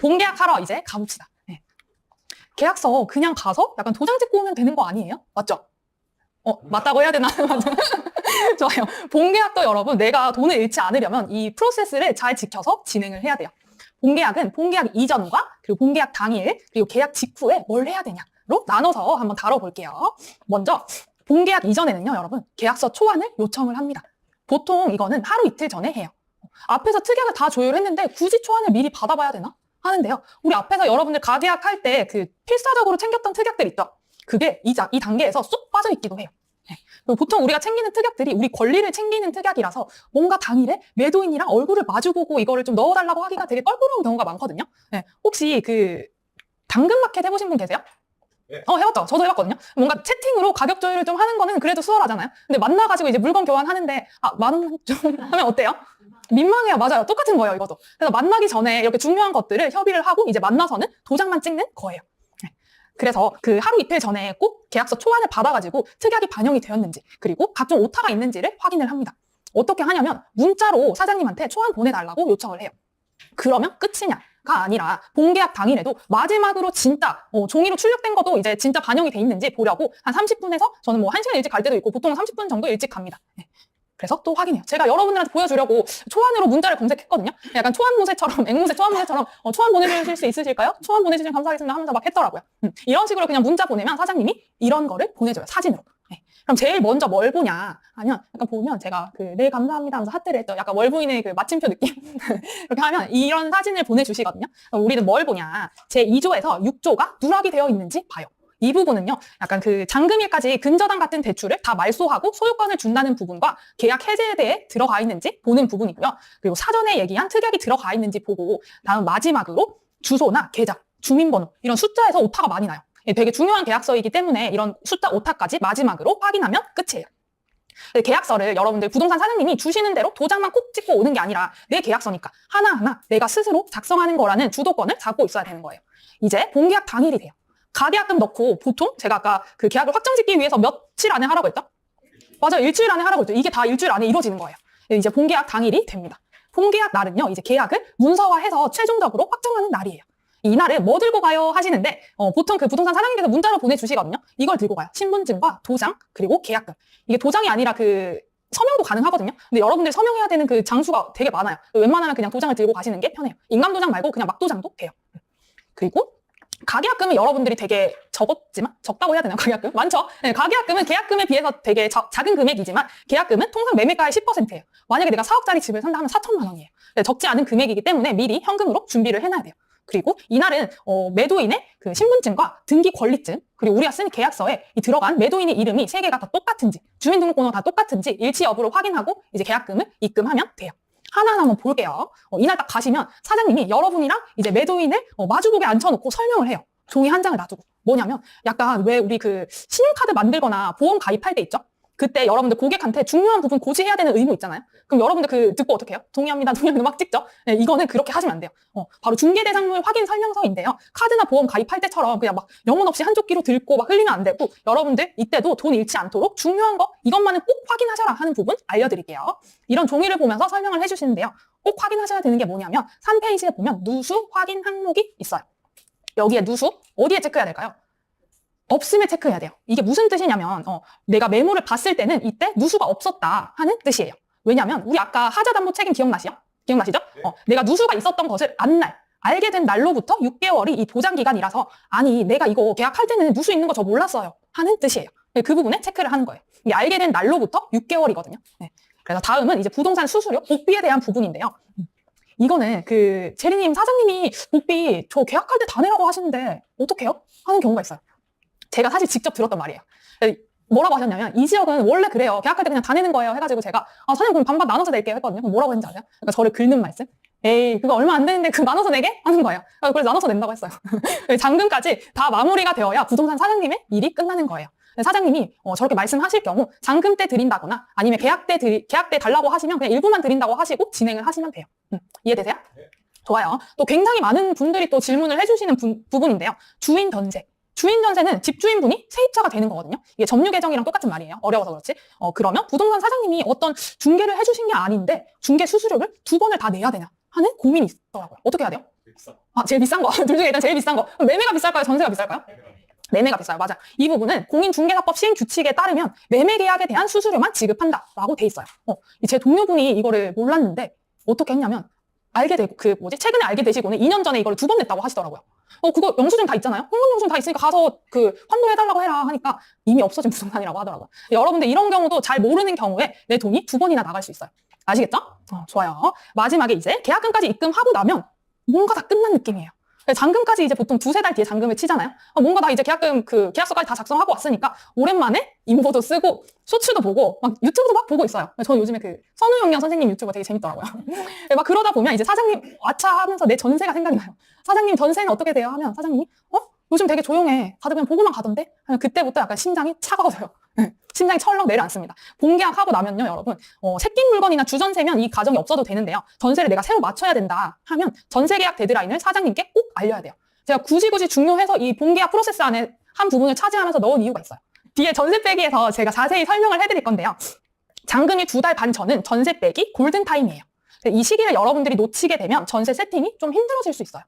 본계약하러 이제 가봅시다. 네. 계약서 그냥 가서 약간 도장 찍고 오면 되는 거 아니에요? 맞죠? 맞다고 해야 되나? 좋아요. 본계약도 여러분, 내가 돈을 잃지 않으려면 이 프로세스를 잘 지켜서 진행을 해야 돼요. 본계약은 본계약 이전과 그리고 본계약 당일 그리고 계약 직후에 뭘 해야 되냐로 나눠서 한번 다뤄볼게요. 먼저 본계약 이전에는요, 여러분, 계약서 초안을 요청을 합니다. 보통 이거는 하루 이틀 전에 해요. 앞에서 특약을 다 조율했는데 굳이 초안을 미리 받아봐야 되나? 하는데요. 우리 앞에서 여러분들 가계약할 때 그 필사적으로 챙겼던 특약들 있죠? 그게 이 단계에서 쏙 빠져있기도 해요. 네. 그리고 보통 우리가 챙기는 특약들이 우리 권리를 챙기는 특약이라서 뭔가 당일에 매도인이랑 얼굴을 마주보고 이거를 좀 넣어달라고 하기가 되게 껄끄러운 경우가 많거든요. 네. 혹시 그 당근마켓 해보신 분 계세요? 네. 해봤죠. 저도 해봤거든요. 뭔가 채팅으로 가격 조율을 좀 하는 거는 그래도 수월하잖아요. 근데 만나가지고 이제 물건 교환하는데 10,000원 좀 하면 어때요? 민망해요. 맞아요. 똑같은 거예요, 이것도. 그래서 만나기 전에 이렇게 중요한 것들을 협의를 하고 이제 만나서는 도장만 찍는 거예요. 네. 그래서 그 하루 이틀 전에 꼭 계약서 초안을 받아가지고 특약이 반영이 되었는지 그리고 각종 오타가 있는지를 확인을 합니다. 어떻게 하냐면 문자로 사장님한테 초안 보내달라고 요청을 해요. 그러면 끝이냐가 아니라 본계약 당일에도 마지막으로 진짜 종이로 출력된 것도 이제 진짜 반영이 돼 있는지 보려고 한 30분에서 저는 뭐 1시간 일찍 갈 때도 있고 보통은 30분 정도 일찍 갑니다. 네. 그래서 또 확인해요. 제가 여러분들한테 보여주려고 초안으로 문자를 검색했거든요. 약간 초안모세처럼, 앵무새 초안모세처럼 초안 보내주실 수 있으실까요? 초안 보내주시면 감사하겠습니다 하면서 막 했더라고요. 이런 식으로 그냥 문자 보내면 사장님이 이런 거를 보내줘요. 사진으로. 네. 그럼 제일 먼저 뭘 보냐 하면 약간 보면 제가 네 감사합니다 하면서 하트를 했죠. 약간 월부인의 그 마침표 느낌 이렇게 하면 이런 사진을 보내주시거든요. 우리는 뭘 보냐 제2조에서 6조가 누락이 되어 있는지 봐요. 이 부분은요, 약간 그 잔금일까지 근저당 같은 대출을 다 말소하고 소유권을 준다는 부분과 계약 해제에 대해 들어가 있는지 보는 부분이고요. 그리고 사전에 얘기한 특약이 들어가 있는지 보고 다음 마지막으로 주소나 계좌, 주민번호 이런 숫자에서 오타가 많이 나요. 되게 중요한 계약서이기 때문에 이런 숫자 오타까지 마지막으로 확인하면 끝이에요. 계약서를 여러분들 부동산 사장님이 주시는 대로 도장만 꼭 찍고 오는 게 아니라 내 계약서니까 하나하나 내가 스스로 작성하는 거라는 주도권을 갖고 있어야 되는 거예요. 이제 본계약 당일이 돼요. 가계약금 넣고 보통 제가 아까 그 계약을 확정짓기 위해서 며칠 안에 하라고 했죠? 맞아요. 일주일 안에 하라고 했죠. 이게 다 일주일 안에 이루어지는 거예요. 이제 본계약 당일이 됩니다. 본계약 날은요, 이제 계약을 문서화해서 최종적으로 확정하는 날이에요. 이 날에 뭐 들고 가요 하시는데 보통 그 부동산 사장님께서 문자로 보내주시거든요. 이걸 들고 가요. 신분증과 도장 그리고 계약금. 이게 도장이 아니라 그 서명도 가능하거든요. 근데 여러분들이 서명해야 되는 그 장수가 되게 많아요. 웬만하면 그냥 도장을 들고 가시는 게 편해요. 인감도장 말고 그냥 막도장도 돼요. 그리고 가계약금은 여러분들이 되게 적다고 해야 되나요? 가계약금? 많죠? 네, 가계약금은 계약금에 비해서 되게 작은 금액이지만 계약금은 통상 매매가의 10%예요. 만약에 내가 4억짜리 집을 산다 하면 4천만 원이에요. 네, 적지 않은 금액이기 때문에 미리 현금으로 준비를 해놔야 돼요. 그리고 이날은 매도인의 그 신분증과 등기 권리증 그리고 우리가 쓴 계약서에 이 들어간 매도인의 이름이 3개가 다 똑같은지 주민등록번호가 다 똑같은지 일치 여부를 확인하고 이제 계약금을 입금하면 돼요. 하나하나 한번 볼게요. 이날 딱 가시면 사장님이 여러분이랑 이제 매도인을 마주보게 앉혀놓고 설명을 해요. 종이 한 장을 놔두고. 뭐냐면 약간 왜 우리 그 신용카드 만들거나 보험 가입할 때 있죠? 그때 여러분들 고객한테 중요한 부분 고지해야 되는 의무 있잖아요. 그럼 여러분들 그 듣고 어떻게 해요? 동의합니다, 동의합니다 막 찍죠? 네, 이거는 그렇게 하시면 안 돼요. 바로 중개대상물 확인 설명서인데요. 카드나 보험 가입할 때처럼 그냥 막 영혼 없이 한 쪽기로 들고 막 흘리면 안 되고 여러분들 이때도 돈 잃지 않도록 중요한 거 이것만은 꼭 확인하셔라 하는 부분 알려드릴게요. 이런 종이를 보면서 설명을 해주시는데요. 꼭 확인하셔야 되는 게 뭐냐면 3페이지에 보면 누수 확인 항목이 있어요. 여기에 누수 어디에 체크해야 될까요? 없음에 체크해야 돼요. 이게 무슨 뜻이냐면 내가 매물을 봤을 때는 이때 누수가 없었다 하는 뜻이에요. 왜냐면 우리 아까 하자담보 책임 기억나시죠? 네. 내가 누수가 있었던 것을 알게 된 날로부터 6개월이 이 보장 기간이라서 아니 내가 이거 계약할 때는 누수 있는 거 저 몰랐어요 하는 뜻이에요. 그 부분에 체크를 하는 거예요. 이게 알게 된 날로부터 6개월이거든요. 네. 그래서 다음은 이제 부동산 수수료 복비에 대한 부분인데요. 이거는 그 제리님 사장님이 복비 저 계약할 때 다 내라고 하시는데 어떡해요? 하는 경우가 있어요. 제가 사실 직접 들었던 말이에요. 뭐라고 하셨냐면 이 지역은 원래 그래요. 계약할 때 그냥 다 내는 거예요. 해가지고 제가 사장님 그럼 반반 나눠서 낼게요 했거든요. 그럼 뭐라고 했는지 아세요? 그러니까 저를 긁는 말씀. 에이 그거 얼마 안 되는데 그 나눠서 내게? 하는 거예요. 그래서 나눠서 낸다고 했어요. 잔금까지 다 마무리가 되어야 부동산 사장님의 일이 끝나는 거예요. 사장님이 저렇게 말씀하실 경우 잔금 때 드린다거나 아니면 계약 때 달라고 하시면 그냥 일부만 드린다고 하시고 진행을 하시면 돼요. 이해되세요? 네. 좋아요. 또 굉장히 많은 분들이 또 질문을 해주시는 부분인데요. 주인 전세. 주인 전세는 집주인분이 세입자가 되는 거거든요. 이게 점유 계정이랑 똑같은 말이에요. 어려워서 그렇지. 그러면 부동산 사장님이 어떤 중개를 해주신 게 아닌데 중개 수수료를 2번을 다 내야 되냐 하는 고민이 있더라고요. 어떻게 해야 돼요? 제일 비싼 거. 둘 중에 일단 제일 비싼 거. 그럼 매매가 비쌀까요? 전세가 비쌀까요? 매매가 비싸요. 맞아. 이 부분은 공인중개사법 시행 규칙에 따르면 매매 계약에 대한 수수료만 지급한다라고 돼 있어요. 제 동료분이 이거를 몰랐는데 어떻게 했냐면 알게 되고 최근에 알게 되시고는 2년 전에 이걸 2번 냈다고 하시더라고요. 그거 영수증 다 있잖아요. 현금 영수증 다 있으니까 가서 환불해달라고 해라 하니까 이미 없어진 부동산이라고 하더라고요. 여러분들 이런 경우도 잘 모르는 경우에 내 돈이 2번이나 나갈 수 있어요. 아시겠죠? 좋아요. 마지막에 이제 계약금까지 입금하고 나면 뭔가 다 끝난 느낌이에요. 잔금까지 이제 보통 2-3달 뒤에 잔금을 치잖아요. 뭔가 다 이제 계약서까지 다 작성하고 왔으니까 오랜만에 인보도 쓰고 쇼츠도 보고 막 유튜브도 막 보고 있어요. 저는 요즘에 선우영녀 선생님 유튜브 되게 재밌더라고요. 막 그러다 보면 이제 사장님 아차 하면서 내 전세가 생각이 나요. 사장님 전세는 어떻게 돼요? 하면 사장님이 요즘 되게 조용해. 다들 그냥 보고만 가던데? 그때부터 약간 심장이 차가워져요. 심장이 철렁 내려앉습니다. 본계약하고 나면요, 여러분, 새낀 물건이나 주전세면 이 가정이 없어도 되는데요. 전세를 내가 새로 맞춰야 된다 하면 전세 계약 데드라인을 사장님께 꼭 알려야 돼요. 제가 굳이 중요해서 이 본계약 프로세스 안에 한 부분을 차지하면서 넣은 이유가 있어요. 뒤에 전세 빼기에서 제가 자세히 설명을 해드릴 건데요. 잔금이 2달 반 전은 전세 빼기 골든타임이에요. 이 시기를 여러분들이 놓치게 되면 전세 세팅이 좀 힘들어질 수 있어요.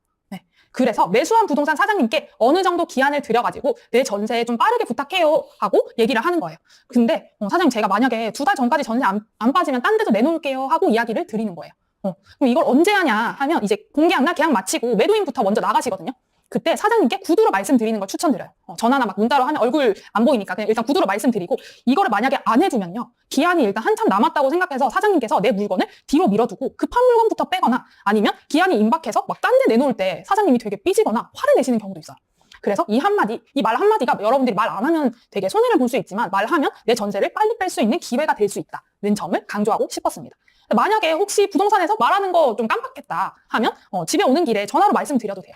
그래서 매수한 부동산 사장님께 어느 정도 기한을 들여가지고 내 전세 좀 빠르게 부탁해요 하고 얘기를 하는 거예요. 근데 사장님 제가 만약에 2달 전까지 전세 안 빠지면 딴 데서 내놓을게요 하고 이야기를 드리는 거예요. 그럼 이걸 언제 하냐 하면 이제 공계약날 계약 마치고 매도인부터 먼저 나가시거든요. 그때 사장님께 구두로 말씀드리는 걸 추천드려요. 전화나 막 문자로 하면 얼굴 안 보이니까 그냥 일단 구두로 말씀드리고 이거를 만약에 안 해두면요. 기한이 일단 한참 남았다고 생각해서 사장님께서 내 물건을 뒤로 밀어두고 급한 물건부터 빼거나 아니면 기한이 임박해서 막 딴 데 내놓을 때 사장님이 되게 삐지거나 화를 내시는 경우도 있어요. 그래서 이 말 한마디가 여러분들이 말 안 하면 되게 손해를 볼 수 있지만 말하면 내 전세를 빨리 뺄 수 있는 기회가 될 수 있다는 점을 강조하고 싶었습니다. 만약에 혹시 부동산에서 말하는 거 좀 깜빡했다 하면 집에 오는 길에 전화로 말씀드려도 돼요.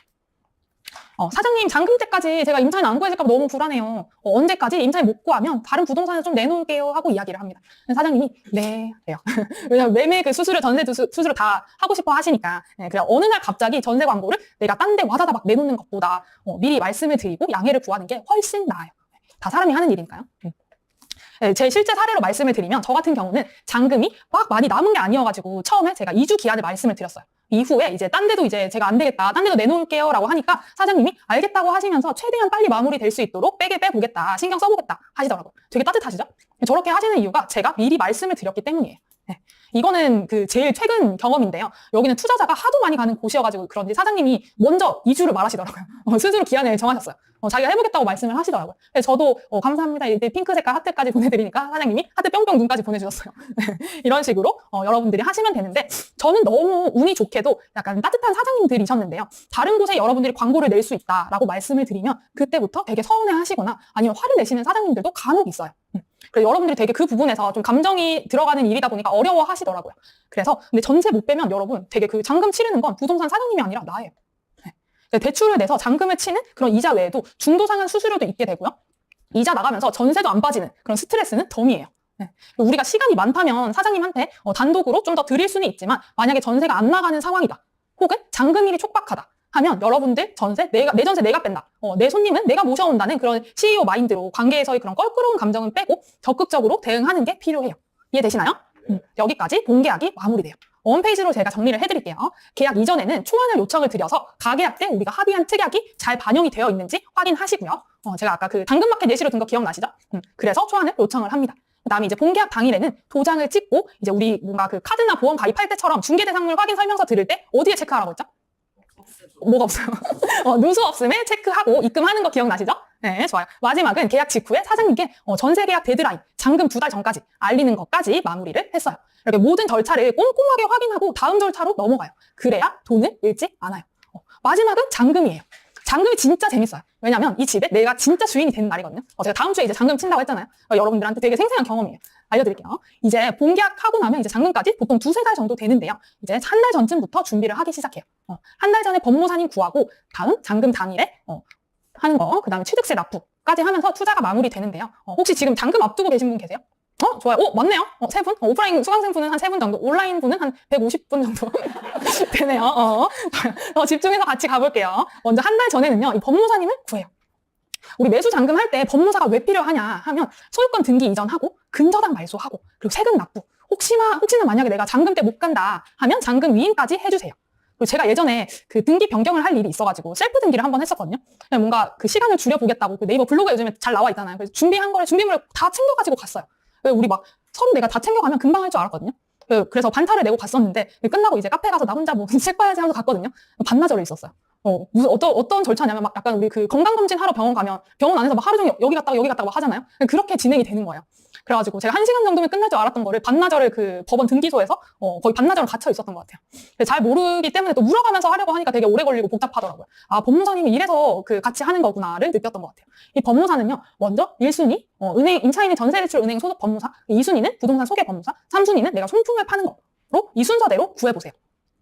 사장님 잔금 때까지 제가 임차인 안 구해질까 봐 너무 불안해요. 언제까지 임차인 못 구하면 다른 부동산에 좀 내놓을게요 하고 이야기를 합니다. 사장님이 네 해요. 왜냐면 매매 수수료 전세 수수료 다 하고 싶어 하시니까. 그냥 어느 날 갑자기 전세 광고를 내가 딴 데 와다다 막 내놓는 것보다 미리 말씀을 드리고 양해를 구하는 게 훨씬 나아요. 다 사람이 하는 일이니까요. 제 실제 사례로 말씀을 드리면 저 같은 경우는 잔금이 막 많이 남은 게 아니어가지고 처음에 제가 2주 기한을 말씀을 드렸어요. 이후에 이제 딴 데도 이제 제가 안 되겠다, 딴 데도 내놓을게요 라고 하니까 사장님이 알겠다고 하시면서 최대한 빨리 마무리될 수 있도록 빼보겠다, 신경 써보겠다 하시더라고요. 되게 따뜻하시죠? 저렇게 하시는 이유가 제가 미리 말씀을 드렸기 때문이에요. 이거는 제일 최근 경험인데요. 여기는 투자자가 하도 많이 가는 곳이어가지고 그런지 사장님이 먼저 2주를 말하시더라고요. 스스로 기한을 정하셨어요. 자기가 해보겠다고 말씀을 하시더라고요. 저도 감사합니다. 이제 핑크 색깔 하트까지 보내드리니까 사장님이 하트 뿅뿅 눈까지 보내주셨어요. 이런 식으로 여러분들이 하시면 되는데 저는 너무 운이 좋게도 약간 따뜻한 사장님들이셨는데요. 다른 곳에 여러분들이 광고를 낼 수 있다라고 말씀을 드리면 그때부터 되게 서운해하시거나 아니면 화를 내시는 사장님들도 간혹 있어요. 그래서 여러분들이 되게 그 부분에서 좀 감정이 들어가는 일이다 보니까 어려워 하시더라고요. 그래서 근데 전세 못 빼면 여러분 되게 잔금 치르는 건 부동산 사장님이 아니라 나예요. 대출을 내서 잔금을 치는 그런 이자 외에도 중도 상환 수수료도 있게 되고요. 이자 나가면서 전세도 안 빠지는 그런 스트레스는 덤이에요. 우리가 시간이 많다면 사장님한테 단독으로 좀 더 드릴 수는 있지만 만약에 전세가 안 나가는 상황이다. 혹은 잔금일이 촉박하다. 하면 여러분들 내 전세 내가 뺀다. 내 손님은 내가 모셔온다는 그런 CEO 마인드로 관계에서의 그런 껄끄러운 감정은 빼고 적극적으로 대응하는 게 필요해요. 이해되시나요? 여기까지 본계약이 마무리돼요. 홈페이지로 제가 정리를 해드릴게요. 계약 이전에는 초안을 요청을 드려서 가계약 때 우리가 합의한 특약이 잘 반영이 되어 있는지 확인하시고요. 제가 아까 당근마켓 예시로 든 거 기억나시죠? 그래서 초안을 요청을 합니다. 그다음에 이제 본계약 당일에는 도장을 찍고 이제 우리 뭔가 카드나 보험 가입할 때처럼 중개대상물 확인 설명서 들을 때 어디에 체크하라고 했죠? 뭐가 없어요. 누수 없음에 체크하고 입금하는 거 기억나시죠? 네, 좋아요. 마지막은 계약 직후에 사장님께 전세 계약 데드라인, 잔금 2달 전까지 알리는 것까지 마무리를 했어요. 이렇게 모든 절차를 꼼꼼하게 확인하고 다음 절차로 넘어가요. 그래야 돈을 잃지 않아요. 마지막은 잔금이에요. 잔금이 진짜 재밌어요. 왜냐면 이 집에 내가 진짜 주인이 되는 날이거든요. 제가 다음 주에 이제 잔금 친다고 했잖아요. 여러분들한테 되게 생생한 경험이에요. 알려드릴게요. 이제 본계약하고 나면 이제 잔금까지 보통 2-3달 정도 되는데요. 이제 한 달 전쯤부터 준비를 하기 시작해요. 한 달 전에 법무사님 구하고 다음 잔금 당일에 하는 거, 그 다음에 취득세 납부까지 하면서 투자가 마무리되는데요. 혹시 지금 잔금 앞두고 계신 분 계세요? 좋아요. 맞네요. 3분? 오프라인 수강생분은 한 3분 정도, 온라인 분은 한 150분 정도 되네요. 집중해서 같이 가볼게요. 먼저 한 달 전에는요, 이 법무사님을 구해요. 우리 매수 잔금 할 때 법무사가 왜 필요하냐 하면 소유권 등기 이전하고 근저당 말소하고 그리고 세금 납부. 혹시나 만약에 내가 잔금 때 못 간다 하면 잔금 위임까지 해주세요. 그리고 제가 예전에 그 등기 변경을 할 일이 있어가지고 셀프 등기를 한번 했었거든요. 뭔가 그 시간을 줄여보겠다고 그 네이버 블로그에 요즘에 잘 나와 있잖아요. 그래서 준비한 거를 준비물을 다 챙겨가지고 갔어요. 우리 막 서로 내가 다 챙겨가면 금방 할 줄 알았거든요. 그래서 반타를 내고 갔었는데 끝나고 이제 카페 가서 나 혼자 뭐 책 봐야지 하면서 갔거든요. 반나절을 있었어요. 무슨 어떤 절차냐면 막 약간 우리 그 건강검진 하러 병원 가면 병원 안에서 막 하루 종일 여기 갔다가 막 하잖아요. 그렇게 진행이 되는 거예요. 그래가지고 제가 1시간 정도면 끝날 줄 알았던 거를 반나절을 그 법원 등기소에서 거의 반나절을 갇혀 있었던 것 같아요. 잘 모르기 때문에 또 물어가면서 하려고 하니까 되게 오래 걸리고 복잡하더라고요. 아, 법무사님이 이래서 그 같이 하는 거구나를 느꼈던 것 같아요. 이 법무사는요, 먼저 1순위, 은행, 인차인의 전세대출 은행 소속 법무사, 2순위는 부동산 소개 법무사, 3순위는 내가 손품을 파는 거로 이 순서대로 구해보세요.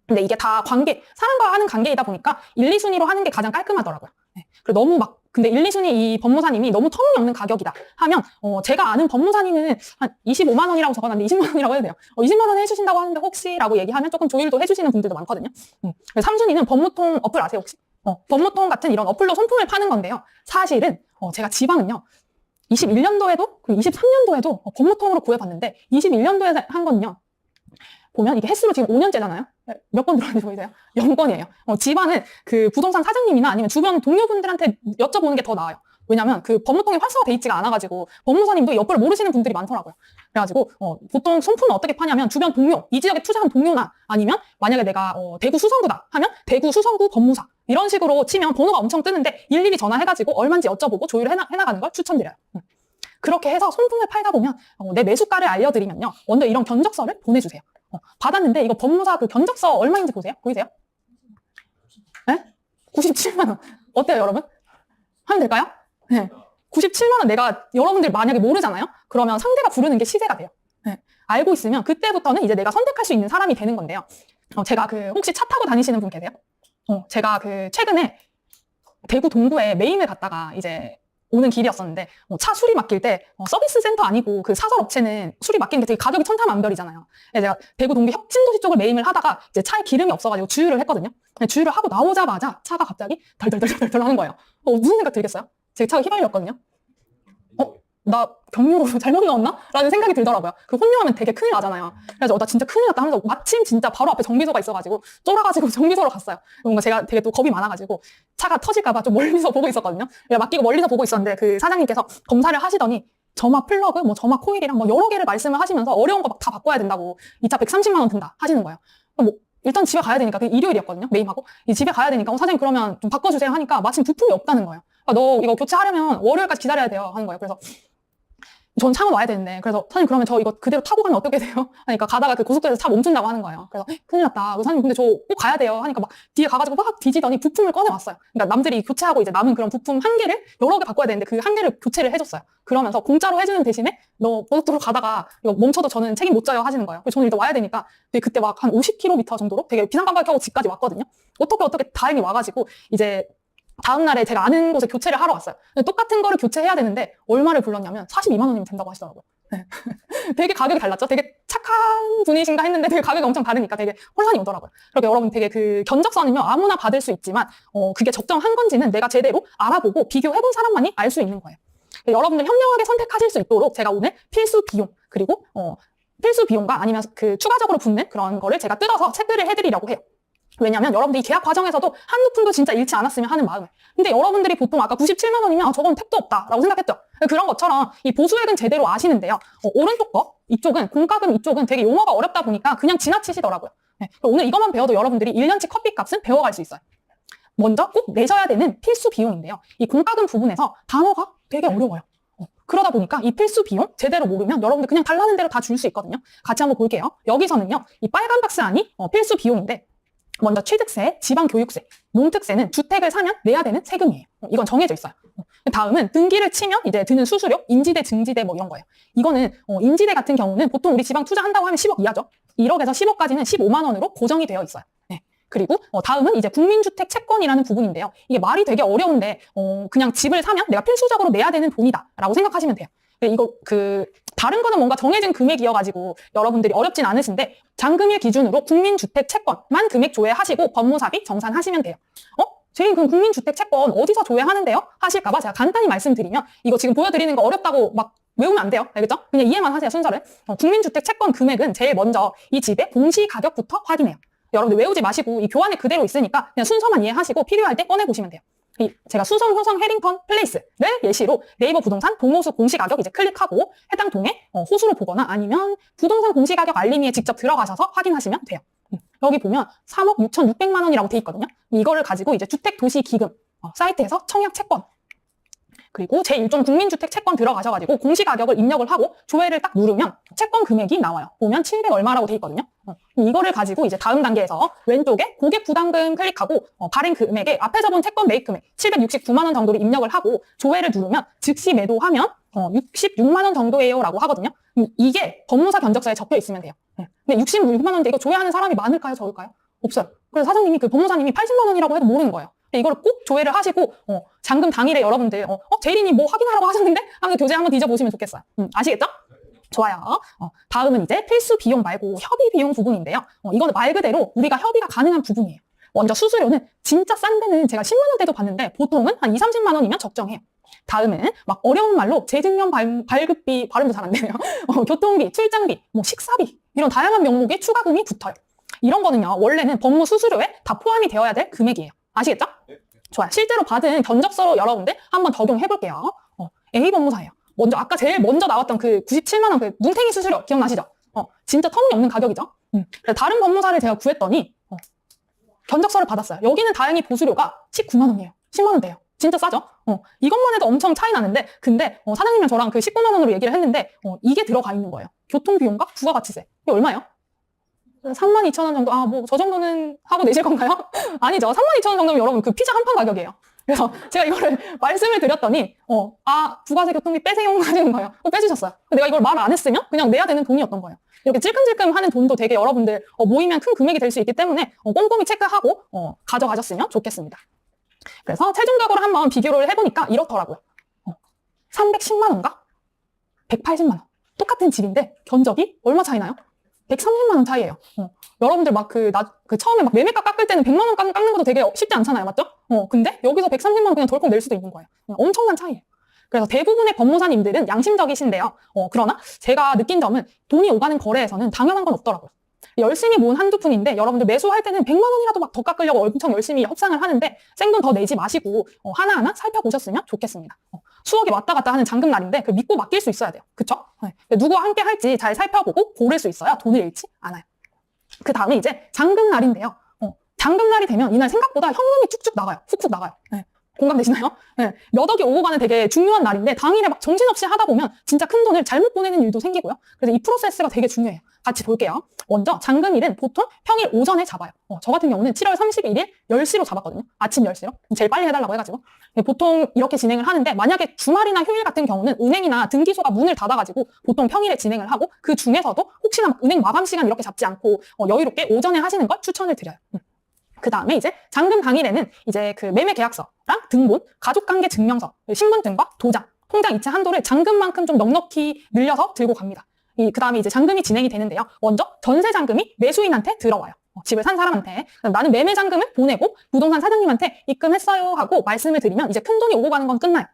근데 이게 다 사람과 하는 관계이다 보니까 1, 2순위로 하는 게 가장 깔끔하더라고요. 네. 그리고 너무 근데 1, 2순위 이 법무사님이 너무 터무니없는 가격이다 하면, 제가 아는 법무사님은 한 25만 원이라고 적어놨는데 20만 원이라고 해도 돼요. 20만 원 해주신다고 하는데 혹시? 라고 얘기하면 조금 조율도 해주시는 분들도 많거든요. 3순위는 법무통 어플 아세요, 혹시? 법무통 같은 이런 어플로 손품을 파는 건데요. 사실은, 제가 지방은요, 21년도에도, 그리고 23년도에도 법무통으로 구해봤는데, 21년도에 한 거는요, 보면 이게 횟수로 지금 5년째잖아요. 몇 번 들어왔는지 보이세요? 0건이에요. 집안은 그 부동산 사장님이나 아니면 주변 동료분들한테 여쭤보는 게 더 나아요. 왜냐면 그 법무통이 활성화돼 있지가 않아가지고 법무사님도 이 어플을 모르시는 분들이 많더라고요. 그래가지고 보통 손품을 어떻게 파냐면 주변 동료, 이 지역에 투자한 동료나 아니면 만약에 내가 대구 수성구다 하면 대구 수성구 법무사 이런 식으로 치면 번호가 엄청 뜨는데 일일이 전화해가지고 얼마인지 여쭤보고 조율을 해나가는 걸 추천드려요. 그렇게 해서 손품을 팔다 보면 내 매수가를 알려드리면요. 먼저 이런 견적서를 보내주세요. 받았는데 이거 법무사 그 견적서 얼마인지 보이세요? 네? 97만 원. 어때요, 여러분? 하면 될까요? 네. 97만 원 내가 여러분들 만약에 모르잖아요? 그러면 상대가 부르는 게 시세가 돼요. 네. 알고 있으면 그때부터는 이제 내가 선택할 수 있는 사람이 되는 건데요. 제가 혹시 차 타고 다니시는 분 계세요? 제가 최근에 대구 동구에 매임을 갔다가 이제 오는 길이었었는데 차 수리 맡길 때 서비스 센터 아니고 그 사설 업체는 수리 맡기는 게 되게 가격이 천차만별이잖아요. 제가 대구 동구 혁신도시 쪽을 매임을 하다가 이제 차에 기름이 없어가지고 주유를 했거든요. 주유를 하고 나오자마자 차가 갑자기 덜덜덜덜 하는 거예요. 무슨 생각 들겠어요? 제 차가 휘발유였거든요. 나 경유로 잘못 넣었나? 라는 생각이 들더라고요. 그 혼유하면 되게 큰일 나잖아요. 그래서 나 진짜 큰일 났다 하면서 마침 진짜 바로 앞에 정비소가 있어가지고 쫄아가지고 정비소로 갔어요. 뭔가 제가 되게 또 겁이 많아가지고 차가 터질까봐 좀 멀리서 보고 있었거든요. 맡기고 멀리서 보고 있었는데 그 사장님께서 검사를 하시더니 점화 플러그, 점화 코일이랑 여러 개를 말씀을 하시면서 어려운 거 막 다 바꿔야 된다고 이 차 130만 원 든다 하시는 거예요. 일단 집에 가야 되니까, 일요일이었거든요. 매임하고. 집에 가야 되니까, 사장님 그러면 좀 바꿔주세요 하니까 마침 부품이 없다는 거예요. 너 이거 교체하려면 월요일까지 기다려야 돼요 하는 거예요. 그래서 전 창원 와야 되는데, 그래서 사장님 그러면 저 이거 그대로 타고 가면 어떻게 돼요? 하니까 가다가 그 고속도로에서 차 멈춘다고 하는 거예요. 그래서 큰일 났다. 사장님 근데 저 꼭 가야 돼요 하니까 막 뒤에 가가지고 막 뒤지더니 부품을 꺼내왔어요. 그러니까 남들이 교체하고 이제 남은 그런 부품 한 개를 여러 개 바꿔야 되는데 그 한 개를 교체를 해줬어요. 그러면서 공짜로 해주는 대신에 너 고속도로 가다가 이거 멈춰도 저는 책임 못 져요 하시는 거예요. 그래서 저는 일단 와야 되니까 그때 막 한 50km 정도로 되게 비상깜빡이 하고 집까지 왔거든요. 어떻게 다행히 와가지고 이제 다음날에 제가 아는 곳에 교체를 하러 갔어요. 똑같은 거를 교체해야 되는데 얼마를 불렀냐면 42만 원이면 된다고 하시더라고요. 네. 되게 가격이 달랐죠. 되게 착한 분이신가 했는데 되게 가격이 엄청 다르니까 되게 혼란이 오더라고요. 그렇게 여러분 되게 그 견적서는요 아무나 받을 수 있지만 그게 적정한 건지는 내가 제대로 알아보고 비교해본 사람만이 알 수 있는 거예요. 여러분들 현명하게 선택하실 수 있도록 제가 오늘 필수 비용 그리고 필수 비용과 아니면 그 추가적으로 붙는 그런 거를 제가 뜯어서 체크를 해드리려고 해요. 왜냐면 여러분들이 계약 과정에서도 한두 푼도 진짜 잃지 않았으면 하는 마음에. 근데 여러분들이 보통 아까 97만 원이면 저건 택도 없다라고 생각했죠. 그런 것처럼 이 보수액은 제대로 아시는데요. 오른쪽 거 이쪽은 공과금 이쪽은 되게 용어가 어렵다 보니까 그냥 지나치시더라고요. 네. 오늘 이것만 배워도 여러분들이 1년치 커피값은 배워갈 수 있어요. 먼저 꼭 내셔야 되는 필수 비용인데요. 이 공과금 부분에서 단어가 되게 어려워요. 그러다 보니까 이 필수 비용 제대로 모르면 여러분들 그냥 달라는 대로 다 줄 수 있거든요. 같이 한번 볼게요. 여기서는요. 이 빨간 박스 안이 필수 비용인데 먼저 취득세, 지방교육세, 농특세는 주택을 사면 내야 되는 세금이에요. 이건 정해져 있어요. 다음은 등기를 치면 이제 드는 수수료, 인지대, 증지대 이런 거예요. 이거는 인지대 같은 경우는 보통 우리 지방 투자한다고 하면 10억 이하죠. 1억에서 10억까지는 15만 원으로 고정이 되어 있어요. 네. 그리고 다음은 이제 국민주택 채권이라는 부분인데요. 이게 말이 되게 어려운데 그냥 집을 사면 내가 필수적으로 내야 되는 돈이다라고 생각하시면 돼요. 이거 다른 거는 뭔가 정해진 금액이어가지고 여러분들이 어렵진 않으신데 잔금일 기준으로 국민주택 채권만 금액 조회하시고 법무사비 정산하시면 돼요. 제일 그 국민주택 채권 어디서 조회하는데요? 하실까봐 제가 간단히 말씀드리면 이거 지금 보여드리는 거 어렵다고 막 외우면 안 돼요. 알겠죠? 그냥 이해만 하세요, 순서를. 국민주택 채권 금액은 제일 먼저 이 집의 공시 가격부터 확인해요. 여러분들 외우지 마시고 이 교환에 그대로 있으니까 그냥 순서만 이해하시고 필요할 때 꺼내보시면 돼요. 제가 수성, 효성, 해링턴, 플레이스를 예시로 네이버 부동산 동호수 공시가격 이제 클릭하고 해당 동에 호수로 보거나 아니면 부동산 공시가격 알림이에 직접 들어가셔서 확인하시면 돼요. 여기 보면 3억 6,600만 원이라고 돼 있거든요. 이거를 가지고 이제 주택도시기금 사이트에서 청약 채권 그리고 제1종 국민주택 채권 들어가셔가지고 공시가격을 입력을 하고 조회를 딱 누르면 채권 금액이 나와요. 보면 700 얼마라고 돼 있거든요. 이거를 가지고 이제 다음 단계에서 왼쪽에 고객 부담금 클릭하고 발행 금액에 앞에서 본 채권 매입 금액 769만 원 정도를 입력을 하고 조회를 누르면 즉시 매도하면 66만 원 정도예요 라고 하거든요. 이게 법무사 견적서에 적혀 있으면 돼요. 근데 66만 원인데 이거 조회하는 사람이 많을까요? 적을까요? 없어요. 그래서 사장님이 그 법무사님이 80만 원이라고 해도 모르는 거예요. 이거를 꼭 조회를 하시고 잔금 당일에 여러분들 대리님 뭐 확인하라고 하셨는데 한번 교재 한번 뒤져보시면 좋겠어요. 아시겠죠? 좋아요. 다음은 이제 필수 비용 말고 협의 비용 부분인데요. 이건 말 그대로 우리가 협의가 가능한 부분이에요. 먼저 수수료는 진짜 싼 데는 제가 10만 원대도 봤는데 보통은 한 2, 30만 원이면 적정해요. 다음은 막 어려운 말로 재증명 발급비 발음도 잘 안 되네요. 교통비, 출장비, 뭐 식사비 이런 다양한 명목의 추가금이 붙어요. 이런 거는요 원래는 법무 수수료에 다 포함이 되어야 될 금액이에요. 아시겠죠? 좋아요. 실제로 받은 견적서로 여러분들 한번 적용해 볼게요. A 법무사예요. 먼저 아까 제일 먼저 나왔던 그 97만 원 그 눈탱이 수수료 기억나시죠? 진짜 터무니없는 가격이죠. 그래서 다른 법무사를 제가 구했더니 견적서를 받았어요. 여기는 다행히 보수료가 19만 원이에요. 10만 원대예요. 진짜 싸죠? 이것만 해도 엄청 차이 나는데 근데 사장님이랑 저랑 그 19만 원으로 얘기를 했는데 이게 들어가 있는 거예요. 교통비용과 부가가치세. 이게 얼마예요? 32,000원 정도? 뭐 저 정도는 하고 내실 건가요? 아니죠. 32,000원 정도면 여러분 그 피자 한 판 가격이에요. 그래서 제가 이거를 말씀을 드렸더니 부가세 교통비 빼세요 하시는 거예요. 빼주셨어요. 내가 이걸 말 안 했으면 그냥 내야 되는 돈이었던 거예요. 이렇게 찔끔찔끔 하는 돈도 되게 여러분들 모이면 큰 금액이 될 수 있기 때문에 꼼꼼히 체크하고 가져가셨으면 좋겠습니다. 그래서 최종적으로 한번 비교를 해보니까 이렇더라고요. 310만 원과 180만 원. 똑같은 집인데 견적이 얼마 차이 나요? 130만 원 차이예요. 여러분들 막 처음에 막 매매가 깎을 때는 100만 원 깎는 것도 되게 쉽지 않잖아요. 맞죠? 근데 여기서 130만 원 그냥 덜컥 낼 수도 있는 거예요. 엄청난 차이예요. 그래서 대부분의 법무사님들은 양심적이신데요. 그러나 제가 느낀 점은 돈이 오가는 거래에서는 당연한 건 없더라고요. 열심히 모은 한두 푼인데 여러분들 매수할 때는 100만 원이라도 막 더 깎으려고 엄청 열심히 협상을 하는데 생돈 더 내지 마시고 하나하나 살펴보셨으면 좋겠습니다. 수억이 왔다 갔다 하는 잔금 날인데 믿고 맡길 수 있어야 돼요. 그쵸? 누구와 함께 할지 잘 살펴보고 고를 수 있어야 돈을 잃지 않아요. 그 다음에 이제 잔금 날인데요. 잔금 날이 되면 이날 생각보다 현금이 쭉쭉 나가요. 훅훅 나가요. 공감되시나요? 몇 억이 오고 가는 되게 중요한 날인데 당일에 막 정신없이 하다 보면 진짜 큰 돈을 잘못 보내는 일도 생기고요. 그래서 이 프로세스가 되게 중요해요. 같이 볼게요. 먼저 잔금일은 보통 평일 오전에 잡아요. 저 같은 경우는 7월 31일 10시로 잡았거든요. 아침 10시로. 제일 빨리 해달라고 해가지고. 보통 이렇게 진행을 하는데 만약에 주말이나 휴일 같은 경우는 은행이나 등기소가 문을 닫아가지고 보통 평일에 진행을 하고 그 중에서도 혹시나 은행 마감 시간 이렇게 잡지 않고 여유롭게 오전에 하시는 걸 추천을 드려요. 그 다음에 이제 잔금 당일에는 이제 그 매매 계약서랑 등본, 가족관계 증명서, 신분증과 도장, 통장 이체 한도를 잔금만큼 좀 넉넉히 늘려서 들고 갑니다. 그 다음에 이제 잔금이 진행이 되는데요. 먼저 전세 잔금이 매수인한테 들어와요. 집을 산 사람한테. 나는 매매 잔금을 보내고 부동산 사장님한테 입금했어요 하고 말씀을 드리면 이제 큰 돈이 오고 가는 건 끝나요.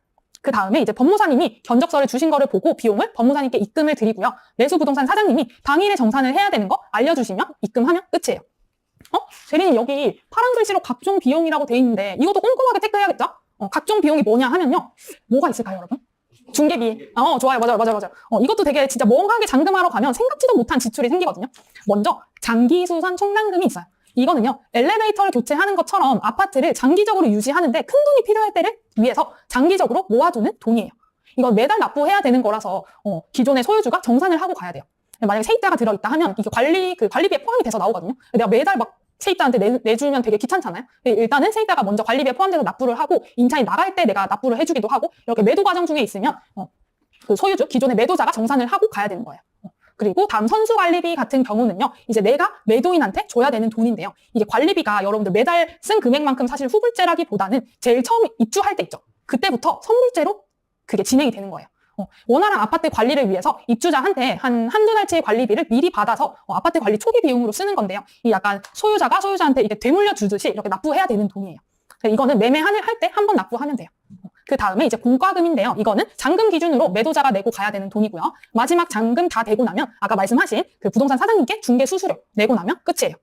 그 다음에 이제 법무사님이 견적서를 주신 거를 보고 비용을 법무사님께 입금을 드리고요. 매수 부동산 사장님이 당일에 정산을 해야 되는 거 알려주시면 입금하면 끝이에요. 대리님 여기 파란 글씨로 각종 비용이라고 돼 있는데 이것도 꼼꼼하게 체크해야겠죠? 각종 비용이 뭐냐 하면요. 뭐가 있을까요, 여러분? 중개비. 좋아요. 맞아요. 이것도 되게 진짜 멍하게 잔금하러 가면 생각지도 못한 지출이 생기거든요. 먼저 장기수선 총납금이 있어요. 이거는요. 엘리베이터를 교체하는 것처럼 아파트를 장기적으로 유지하는데 큰 돈이 필요할 때를 위해서 장기적으로 모아두는 돈이에요. 이건 매달 납부해야 되는 거라서 기존의 소유주가 정산을 하고 가야 돼요. 만약에 세입자가 들어있다 하면 이게 관리비에 포함이 돼서 나오거든요. 내가 매달 막 세입자한테 내주면 되게 귀찮잖아요. 일단은 세입자가 먼저 관리비에 포함돼서 납부를 하고 임차인 나갈 때 내가 납부를 해주기도 하고 이렇게 매도 과정 중에 있으면 그 소유주, 기존의 매도자가 정산을 하고 가야 되는 거예요. 그리고 다음 선수관리비 같은 경우는요. 이제 내가 매도인한테 줘야 되는 돈인데요. 이게 관리비가 여러분들 매달 쓴 금액만큼 사실 후불제라기보다는 제일 처음 입주할 때 있죠. 그때부터 선불제로 그게 진행이 되는 거예요. 원활한 아파트 관리를 위해서 입주자한테 한두 달치의 관리비를 미리 받아서 아파트 관리 초기 비용으로 쓰는 건데요. 이 약간 소유자가 소유자한테 이게 되물려 주듯이 이렇게 납부해야 되는 돈이에요. 이거는 매매할 때 한 번 납부하면 돼요. 그 다음에 이제 공과금인데요. 이거는 잔금 기준으로 매도자가 내고 가야 되는 돈이고요. 마지막 잔금 다 되고 나면 아까 말씀하신 그 부동산 사장님께 중개 수수료 내고 나면 끝이에요.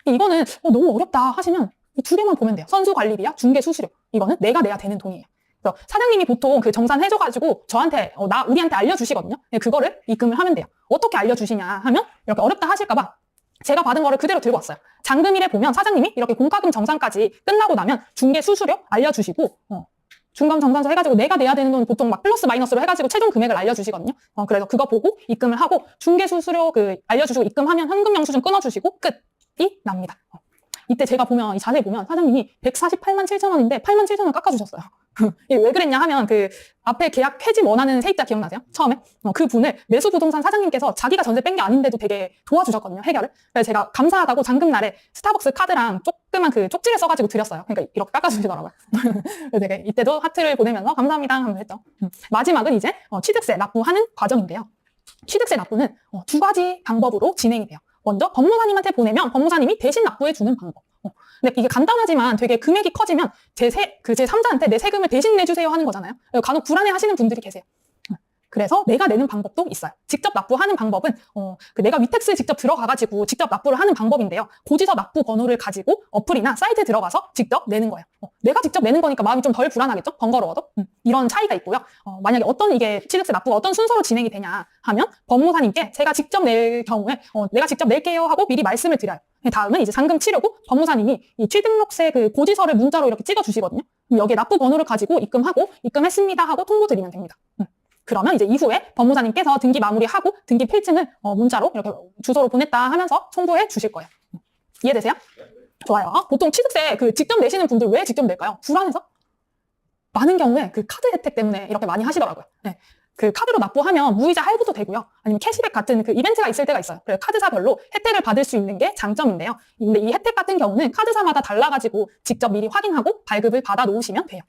이거는 너무 어렵다 하시면 이 두 개만 보면 돼요. 선수 관리비와 중개 수수료. 이거는 내가 내야 되는 돈이에요. 그래서 사장님이 보통 그 정산해줘가지고 저한테, 우리한테 알려주시거든요. 그거를 입금을 하면 돼요. 어떻게 알려주시냐 하면 이렇게 어렵다 하실까봐 제가 받은 거를 그대로 들고 왔어요. 잔금일에 보면 사장님이 이렇게 공과금 정산까지 끝나고 나면 중개 수수료 알려주시고, 중간 정산서 해가지고 내가 내야 되는 돈 보통 막 플러스 마이너스로 해가지고 최종 금액을 알려주시거든요. 그래서 그거 보고 입금을 하고 중개 수수료 알려주시고 입금하면 현금 영수증 끊어주시고 끝이 납니다. 이때 제가 보면, 이 자세히 보면 사장님이 148만 7천 원인데 8만 7천 원 깎아주셨어요. 이게 왜 그랬냐 하면 그 앞에 계약 해지 원하는 세입자 기억나세요? 처음에? 그 분을 매수부동산 사장님께서 자기가 전세 뺀 게 아닌데도 되게 도와주셨거든요, 해결을. 그래서 제가 감사하다고 잔금날에 스타벅스 카드랑 조그만 그 쪽지를 써가지고 드렸어요. 그러니까 이렇게 깎아주시더라고요. 그래서 제가 이때도 하트를 보내면서 감사합니다 하면서 했죠. 마지막은 이제 취득세 납부하는 과정인데요. 취득세 납부는 두 가지 방법으로 진행이 돼요. 먼저 법무사님한테 보내면 법무사님이 대신 납부해주는 방법. 근데 이게 간단하지만 되게 금액이 커지면 제 3자한테 내 세금을 대신 내주세요 하는 거잖아요. 간혹 불안해 하시는 분들이 계세요. 그래서 내가 내는 방법도 있어요. 직접 납부하는 방법은 내가 위택스 직접 들어가가지고 직접 납부를 하는 방법인데요. 고지서 납부 번호를 가지고 어플이나 사이트에 들어가서 직접 내는 거예요. 내가 직접 내는 거니까 마음이 좀 덜 불안하겠죠? 번거로워도. 이런 차이가 있고요. 만약에 이게 취득세 납부가 어떤 순서로 진행이 되냐 하면 법무사님께 제가 직접 낼 경우에 내가 직접 낼게요 하고 미리 말씀을 드려요. 다음은 이제 잔금 치르고 법무사님이 이 취득록세 그 고지서를 문자로 이렇게 찍어주시거든요. 그럼 여기에 납부 번호를 가지고 입금하고 입금했습니다 하고 통보 드리면 됩니다. 그러면 이제 이후에 법무사님께서 등기 마무리하고 등기 필증을 문자로 이렇게 주소로 보냈다 하면서 송부해 주실 거예요. 이해되세요? 좋아요. 보통 취득세 직접 내시는 분들 왜 직접 낼까요? 불안해서? 많은 경우에 그 카드 혜택 때문에 이렇게 많이 하시더라고요. 네. 그 카드로 납부하면 무이자 할부도 되고요. 아니면 캐시백 같은 그 이벤트가 있을 때가 있어요. 그래서 카드사별로 혜택을 받을 수 있는 게 장점인데요. 근데 이 혜택 같은 경우는 카드사마다 달라가지고 직접 미리 확인하고 발급을 받아 놓으시면 돼요.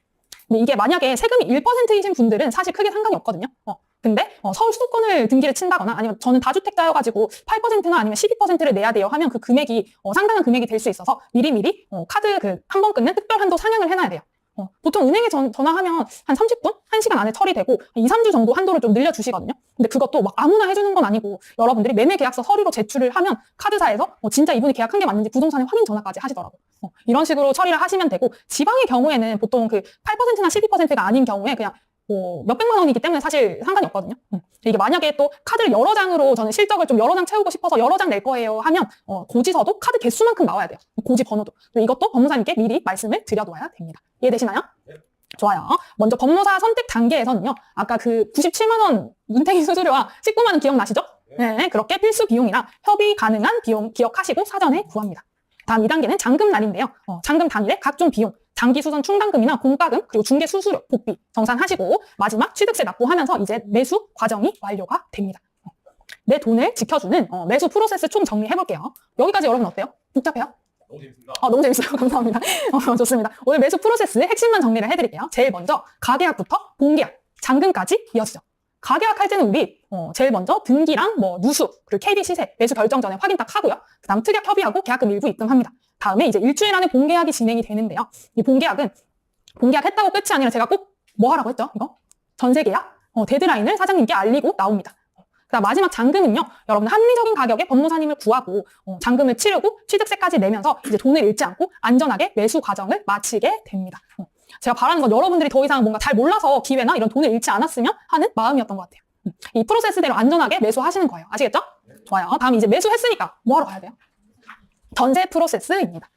근데 이게 만약에 세금이 1%이신 분들은 사실 크게 상관이 없거든요. 근데 서울 수도권을 등기를 친다거나 아니면 저는 다주택자여가지고 8%나 아니면 12%를 내야 돼요 하면 그 금액이 상당한 금액이 될 수 있어서 미리미리 카드 한 번 끊는 특별 한도 상향을 해놔야 돼요. 보통 은행에 전화하면 한 30분? 1시간 안에 처리되고 2, 3주 정도 한도를 좀 늘려주시거든요. 근데 그것도 막 아무나 해주는 건 아니고 여러분들이 매매계약서 서류로 제출을 하면 카드사에서 진짜 이분이 계약한 게 맞는지 부동산에 확인 전화까지 하시더라고요. 이런 식으로 처리를 하시면 되고 지방의 경우에는 보통 8%나 12%가 아닌 경우에 그냥 몇백만 원이기 때문에 사실 상관이 없거든요. 이게 만약에 또 카드를 여러 장으로 저는 실적을 좀 여러 장 채우고 싶어서 여러 장 낼 거예요 하면 고지서도 카드 개수만큼 나와야 돼요. 고지 번호도. 이것도 법무사님께 미리 말씀을 드려둬야 됩니다. 이해되시나요? 네. 좋아요. 먼저 법무사 선택 단계에서는요. 아까 97만 원 문태기 수수료와 19만 원 기억나시죠? 네. 그렇게 필수 비용이나 협의 가능한 비용 기억하시고 사전에 구합니다. 다음 2단계는 잔금날인데요. 잔금 당일에 각종 비용, 장기수선 충당금이나 공과금, 그리고 중개 수수료, 복비 정산하시고 마지막 취득세 납부하면서 이제 매수 과정이 완료가 됩니다. 내 돈을 지켜주는 매수 프로세스 총 정리해볼게요. 여기까지 여러분 어때요? 복잡해요? 너무 재밌습니다. 너무 재밌어요. 감사합니다. 좋습니다. 오늘 매수 프로세스 핵심만 정리를 해드릴게요. 제일 먼저 가계약부터 본계약, 잔금까지 이어지죠. 가계약할 때는 우리 제일 먼저 등기랑 누수, 그리고 KB 시세, 매수 결정 전에 확인 딱 하고요. 그 다음 특약 협의하고 계약금 일부 입금합니다. 다음에 이제 일주일 안에 본계약이 진행이 되는데요. 이 본계약은 본계약했다고 끝이 아니라 제가 꼭 뭐 하라고 했죠? 이거 전세계약 데드라인을 사장님께 알리고 나옵니다. 그다음 마지막 잔금은요. 여러분 합리적인 가격에 법무사님을 구하고 잔금을 치르고 취득세까지 내면서 이제 돈을 잃지 않고 안전하게 매수 과정을 마치게 됩니다. 제가 바라는 건 여러분들이 더 이상 뭔가 잘 몰라서 기회나 이런 돈을 잃지 않았으면 하는 마음이었던 것 같아요. 이 프로세스대로 안전하게 매수하시는 거예요. 아시겠죠? 좋아요. 다음 이제 매수했으니까 뭐 하러 가야 돼요? 전세 프로세스입니다.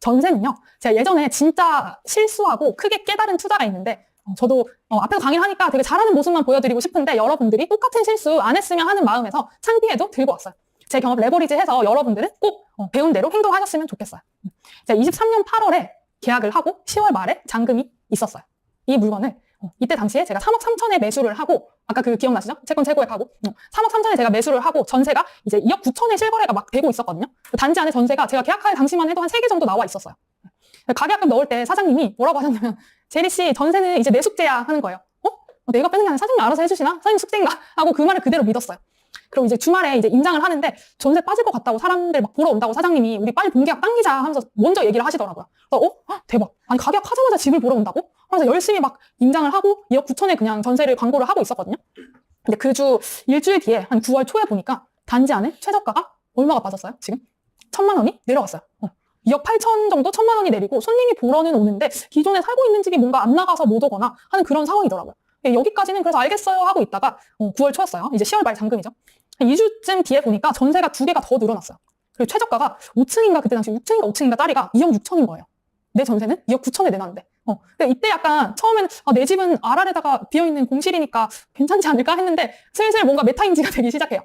전세는요. 제가 예전에 진짜 실수하고 크게 깨달은 투자가 있는데 저도 앞에서 강의를 하니까 되게 잘하는 모습만 보여드리고 싶은데 여러분들이 똑같은 실수 안 했으면 하는 마음에서 창피해도 들고 왔어요. 제 경험 레버리지해서 여러분들은 꼭 배운 대로 행동하셨으면 좋겠어요. 제가 23년 8월에 계약을 하고 10월 말에 잔금이 있었어요. 이 물건을 이때 당시에 제가 3억 3천에 매수를 하고 아까 기억나시죠? 채권 재고액하고 3억 3천에 제가 매수를 하고 전세가 이제 2억 9천에 실거래가 막 되고 있었거든요. 단지 안에 전세가 제가 계약할 당시만 해도 한 3개 정도 나와 있었어요. 가계약금 넣을 때 사장님이 뭐라고 하셨냐면 제리 씨 전세는 이제 내 숙제야 하는 거예요. 내가 빼는 게 아니라 사장님 알아서 해주시나? 사장님 숙제인가? 하고 그 말을 그대로 믿었어요. 그럼 이제 주말에 이제 임장을 하는데 전세 빠질 것 같다고 사람들 막 보러 온다고 사장님이 우리 빨리 본계약 당기자 하면서 먼저 얘기를 하시더라고요. 그래서 대박. 아니 가계약 하자마자 집을 보러 온다고? 그래서 열심히 막 임장을 하고 2억 9천에 그냥 전세를 광고를 하고 있었거든요. 근데 그 주 일주일 뒤에 한 9월 초에 보니까 단지 안에 최저가가 얼마가 빠졌어요? 지금? 1,000만 원이 내려갔어요. 2억 8천 정도 1,000만 원이 내리고 손님이 보러는 오는데 기존에 살고 있는 집이 뭔가 안 나가서 못 오거나 하는 그런 상황이더라고요. 여기까지는 그래서 알겠어요 하고 있다가 9월 초였어요. 이제 10월 말 잔금이죠. 2주쯤 뒤에 보니까 전세가 2개가 더 늘어났어요. 그리고 최저가가 5층인가 그때 당시 6층인가 5층인가 딸이가 2억 6천인 거예요. 내 전세는 2억 9천에 내놨는데. 이때 약간 처음에는 내 집은 RR에다가 비어있는 공실이니까 괜찮지 않을까 했는데 슬슬 뭔가 메타인지가 되기 시작해요.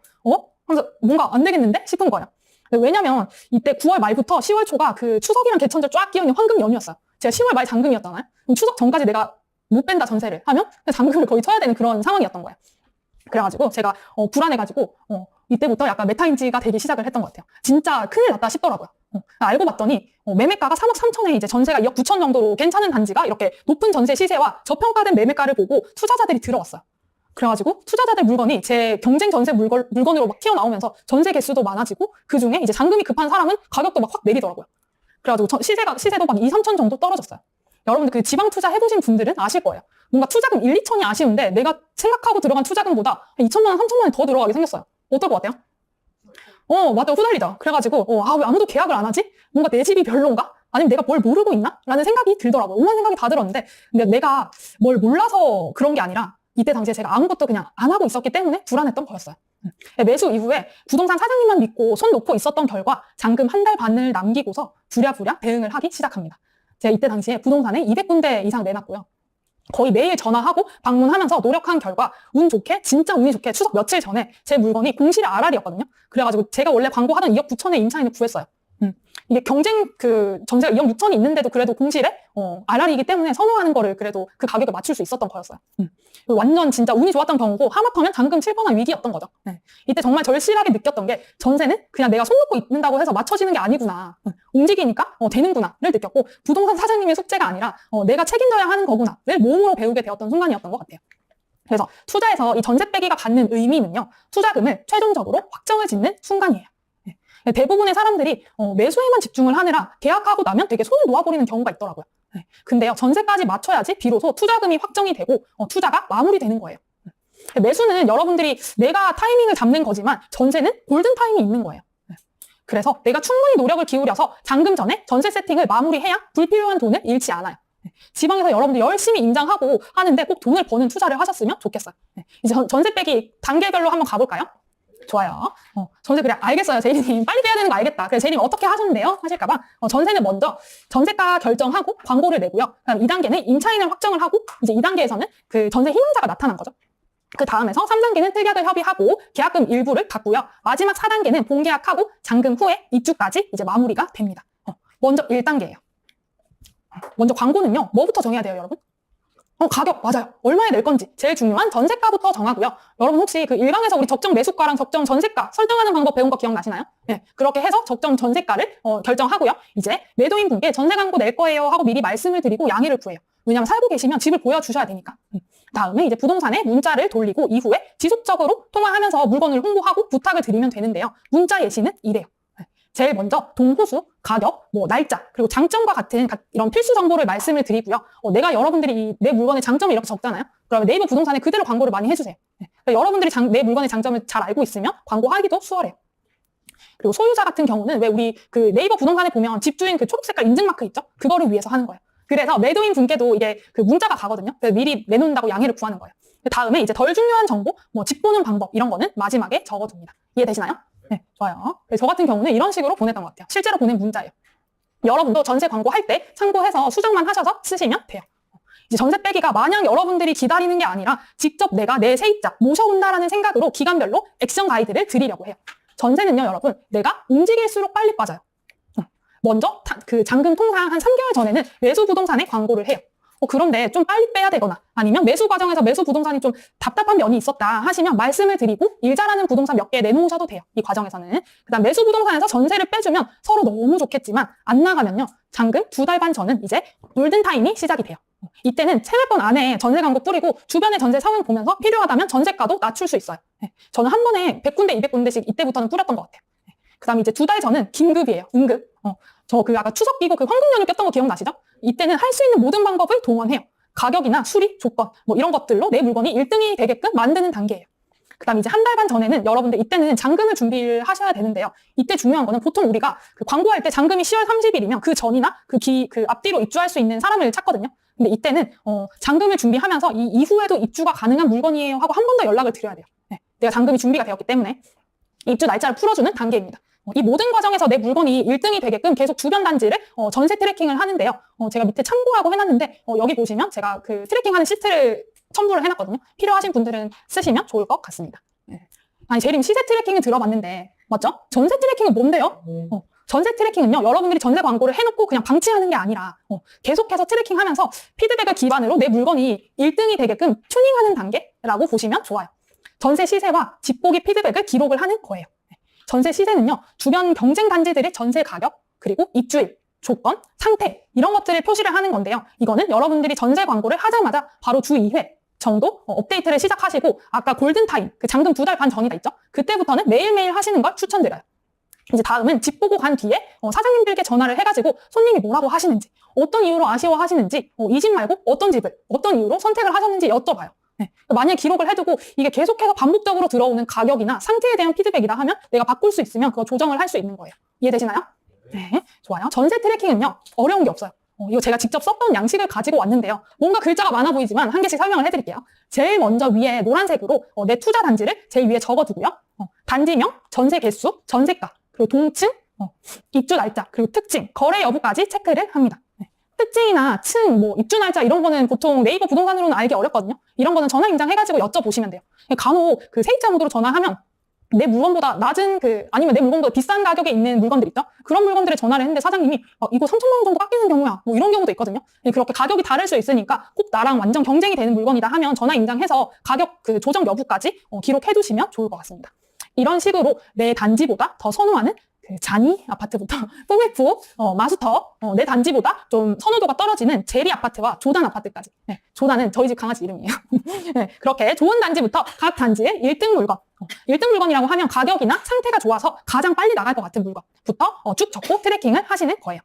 그래서 뭔가 안 되겠는데 싶은 거예요. 왜냐면 이때 9월 말부터 10월 초가 그 추석이랑 개천절 쫙 끼어있는 황금 연휴였어요. 제가 10월 말 잔금이었잖아요. 그럼 추석 전까지 내가 못 뺀다 전세를 하면 잔금을 거의 쳐야 되는 그런 상황이었던 거예요. 그래가지고 제가 불안해가지고 이때부터 약간 메타인지가 되기 시작을 했던 것 같아요. 진짜 큰일 났다 싶더라고요. 알고 봤더니 매매가가 3억 3천에 이제 전세가 2억 9천 정도로 괜찮은 단지가 이렇게 높은 전세 시세와 저평가된 매매가를 보고 투자자들이 들어왔어요. 그래가지고 투자자들 물건이 제 경쟁 전세 물건으로 막 튀어나오면서 전세 개수도 많아지고 그중에 이제 잔금이 급한 사람은 가격도 막 확 내리더라고요. 그래가지고 시세도 막 2, 3천 정도 떨어졌어요. 여러분들 그 지방 투자 해보신 분들은 아실 거예요. 뭔가 투자금 1, 2천이 아쉬운데 내가 생각하고 들어간 투자금보다 2천만 원, 3천만 원 더 들어가게 생겼어요. 어떨 것 같아요? 맞아, 후달리죠. 그래가지고 왜 아무도 계약을 안 하지? 뭔가 내 집이 별론가? 아니면 내가 뭘 모르고 있나? 라는 생각이 들더라고요. 온갖 생각이 다 들었는데 근데 내가 뭘 몰라서 그런 게 아니라 이때 당시에 제가 아무것도 그냥 안 하고 있었기 때문에 불안했던 거였어요. 매수 이후에 부동산 사장님만 믿고 손 놓고 있었던 결과 잔금 한 달 반을 남기고서 부랴부랴 대응을 하기 시작합니다. 제가 이때 당시에 부동산에 200군데 이상 내놨고요. 거의 매일 전화하고 방문하면서 노력한 결과 진짜 운이 좋게 추석 며칠 전에 제 물건이 공실의 RR이었거든요. 그래가지고 제가 원래 광고하던 2억 9천에 임차인을 구했어요. 이게 경쟁 전세가 2억 6천이 있는데도 그래도 공실에 RR이기 때문에 선호하는 거를 그래도 그 가격에 맞출 수 있었던 거였어요. 완전 진짜 운이 좋았던 경우고 하마터면 잔금 칠 뻔한 위기였던 거죠. 이때 정말 절실하게 느꼈던 게 전세는 그냥 내가 손 놓고 있는다고 해서 맞춰지는 게 아니구나. 움직이니까 되는구나를 느꼈고 부동산 사장님의 숙제가 아니라 내가 책임져야 하는 거구나를 몸으로 배우게 되었던 순간이었던 것 같아요. 그래서 투자에서 이 전세 빼기가 갖는 의미는요. 투자금을 최종적으로 확정을 짓는 순간이에요. 대부분의 사람들이 매수에만 집중을 하느라 계약하고 나면 되게 손을 놓아버리는 경우가 있더라고요. 근데요, 전세까지 맞춰야지 비로소 투자금이 확정이 되고 투자가 마무리되는 거예요. 매수는 여러분들이 내가 타이밍을 잡는 거지만 전세는 골든 타임이 있는 거예요. 그래서 내가 충분히 노력을 기울여서 잔금 전에 전세 세팅을 마무리해야 불필요한 돈을 잃지 않아요. 지방에서 여러분들 열심히 임장하고 하는데 꼭 돈을 버는 투자를 하셨으면 좋겠어요. 이제 전세 빼기 단계별로 한번 가볼까요? 좋아요. 전세 그래 알겠어요. 제이님 빨리 빼야 되는 거 알겠다. 그래 제이님 어떻게 하셨는데요? 하실까봐 전세는 먼저 전세가 결정하고 광고를 내고요. 그다음 2단계는 임차인을 확정을 하고 이제 2단계에서는 그 전세 희망자가 나타난 거죠. 그 다음에서 3단계는 특약을 협의하고 계약금 일부를 받고요. 마지막 4단계는 본계약하고 잔금 후에 입주까지 이제 마무리가 됩니다. 먼저 1단계예요. 먼저 광고는요. 뭐부터 정해야 돼요, 여러분? 가격 맞아요. 얼마에 낼 건지 제일 중요한 전세가부터 정하고요. 여러분 혹시 그 일강에서 우리 적정 매수가랑 적정 전세가 설정하는 방법 배운 거 기억나시나요? 네, 그렇게 해서 적정 전세가를 결정하고요. 이제 매도인 분께 전세 광고 낼 거예요 하고 미리 말씀을 드리고 양해를 구해요. 왜냐하면 살고 계시면 집을 보여주셔야 되니까. 다음에 이제 부동산에 문자를 돌리고 이후에 지속적으로 통화하면서 물건을 홍보하고 부탁을 드리면 되는데요. 문자 예시는 이래요. 제일 먼저 동호수, 가격, 날짜, 그리고 장점과 같은 이런 필수 정보를 말씀을 드리고요. 내가 여러분들이 내 물건의 장점이 이렇게 적잖아요. 그러면 네이버 부동산에 그대로 광고를 많이 해주세요. 그러니까 여러분들이 내 물건의 장점을 잘 알고 있으면 광고하기도 수월해요. 그리고 소유자 같은 경우는 왜 우리 그 네이버 부동산에 보면 집주인 그 초록 색깔 인증 마크 있죠? 그거를 위해서 하는 거예요. 그래서 매도인 분께도 이게 그 문자가 가거든요. 그래서 미리 내놓는다고 양해를 구하는 거예요. 다음에 이제 덜 중요한 정보, 집 보는 방법 이런 거는 마지막에 적어둡니다. 이해되시나요? 네, 좋아요. 저 같은 경우는 이런 식으로 보냈던 것 같아요. 실제로 보낸 문자예요. 여러분도 전세 광고할 때 참고해서 수정만 하셔서 쓰시면 돼요. 이제 전세 빼기가 마냥 여러분들이 기다리는 게 아니라 직접 내가 내 세입자 모셔온다라는 생각으로 기간별로 액션 가이드를 드리려고 해요. 전세는요, 여러분, 내가 움직일수록 빨리 빠져요. 먼저 그 잔금 통상 한 3개월 전에는 매수 부동산에 광고를 해요. 그런데 좀 빨리 빼야 되거나 아니면 매수 과정에서 매수 부동산이 좀 답답한 면이 있었다 하시면 말씀을 드리고 일 잘하는 부동산 몇 개 내놓으셔도 돼요. 이 과정에서는. 그다음 매수 부동산에서 전세를 빼주면 서로 너무 좋겠지만 안 나가면요. 잔금 2달 반 전은 이제 골든타임이 시작이 돼요. 이때는 세몇 번 안에 전세 광고 뿌리고 주변의 전세 상황 보면서 필요하다면 전세가도 낮출 수 있어요. 저는 한 번에 100군데, 200군데씩 이때부터는 뿌렸던 것 같아요. 그다음에 이제 2달 전은 긴급이에요. 응급. 저 아까 추석 끼고 그 황금 연휴 꼈던 거 기억나시죠? 이때는 할 수 있는 모든 방법을 동원해요. 가격이나 수리, 조건 이런 것들로 내 물건이 1등이 되게끔 만드는 단계예요. 그다음 이제 한 달 반 전에는 여러분들 이때는 잔금을 준비를 하셔야 되는데요. 이때 중요한 거는 보통 우리가 그 광고할 때 잔금이 10월 30일이면 그 전이나 그 앞뒤로 입주할 수 있는 사람을 찾거든요. 근데 이때는 잔금을 준비하면서 이 이후에도 입주가 가능한 물건이에요 하고 한 번 더 연락을 드려야 돼요. 네, 내가 잔금이 준비가 되었기 때문에 입주 날짜를 풀어주는 단계입니다. 이 모든 과정에서 내 물건이 1등이 되게끔 계속 주변 단지를 전세 트래킹을 하는데요. 제가 밑에 참고라고 해놨는데 여기 보시면 제가 그 트래킹하는 시트를 첨부를 해놨거든요. 필요하신 분들은 쓰시면 좋을 것 같습니다. 네. 아니 재림 시세 트래킹을 들어봤는데 맞죠? 전세 트래킹은 뭔데요? 전세 트래킹은요, 여러분들이 전세 광고를 해놓고 그냥 방치하는 게 아니라 계속해서 트래킹하면서 피드백을 기반으로 내 물건이 1등이 되게끔 튜닝하는 단계라고 보시면 좋아요. 전세 시세와 집 보기 피드백을 기록을 하는 거예요. 전세 시세는요, 주변 경쟁 단지들의 전세 가격, 그리고 입주일, 조건, 상태 이런 것들을 표시를 하는 건데요. 이거는 여러분들이 전세 광고를 하자마자 바로 주 2회 정도 업데이트를 시작하시고 아까 골든타임, 그 잔금 2달 반 전이다 있죠? 그때부터는 매일매일 하시는 걸 추천드려요. 이제 다음은 집 보고 간 뒤에 사장님들께 전화를 해가지고 손님이 뭐라고 하시는지, 어떤 이유로 아쉬워하시는지, 이 집 말고 어떤 집을 어떤 이유로 선택을 하셨는지 여쭤봐요. 네. 만약에 기록을 해두고 이게 계속해서 반복적으로 들어오는 가격이나 상태에 대한 피드백이다 하면 내가 바꿀 수 있으면 그거 조정을 할 수 있는 거예요. 이해되시나요? 네, 좋아요. 전세 트래킹은요, 어려운 게 없어요. 이거 제가 직접 썼던 양식을 가지고 왔는데요. 뭔가 글자가 많아 보이지만 한 개씩 설명을 해드릴게요. 제일 먼저 위에 노란색으로 내 투자 단지를 제일 위에 적어두고요. 단지명, 전세 개수, 전세가, 그리고 동층, 입주 날짜, 그리고 특징, 거래 여부까지 체크를 합니다. 네. 특징이나 층, 입주 날짜 이런 거는 보통 네이버 부동산으로는 알기 어렵거든요. 이런 거는 전화 임장해가지고 여쭤보시면 돼요. 간혹 그 세입자 모드로 전화하면 내 물건보다 낮은 아니면 내 물건보다 비싼 가격에 있는 물건들 있죠? 그런 물건들에 전화를 했는데 사장님이 이거 3천만 원 정도 깎이는 경우야. 이런 경우도 있거든요. 그렇게 가격이 다를 수 있으니까 꼭 나랑 완전 경쟁이 되는 물건이다 하면 전화 임장해서 가격 조정 여부까지 기록해 두시면 좋을 것 같습니다. 이런 식으로 내 단지보다 더 선호하는 잔이 아파트부터 뽀메프, 마스터, 내 단지보다 좀 선호도가 떨어지는 제리 아파트와 조단 아파트까지. 네, 조단은 저희 집 강아지 이름이에요. 네, 그렇게 좋은 단지부터 각 단지의 1등 물건. 1등 물건이라고 하면 가격이나 상태가 좋아서 가장 빨리 나갈 것 같은 물건부터 쭉 적고 트래킹을 하시는 거예요.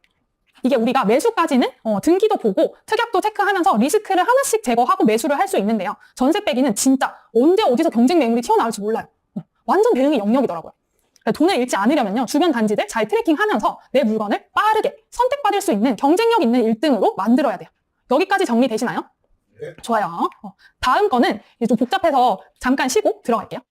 이게 우리가 매수까지는 등기도 보고 특약도 체크하면서 리스크를 하나씩 제거하고 매수를 할 수 있는데요. 전세 빼기는 진짜 언제 어디서 경쟁 매물이 튀어나올지 몰라요. 완전 대응이 영역이더라고요. 돈을 잃지 않으려면요, 주변 단지들 잘 트래킹하면서 내 물건을 빠르게 선택받을 수 있는 경쟁력 있는 1등으로 만들어야 돼요. 여기까지 정리되시나요? 네. 좋아요. 다음 거는 좀 복잡해서 잠깐 쉬고 들어갈게요.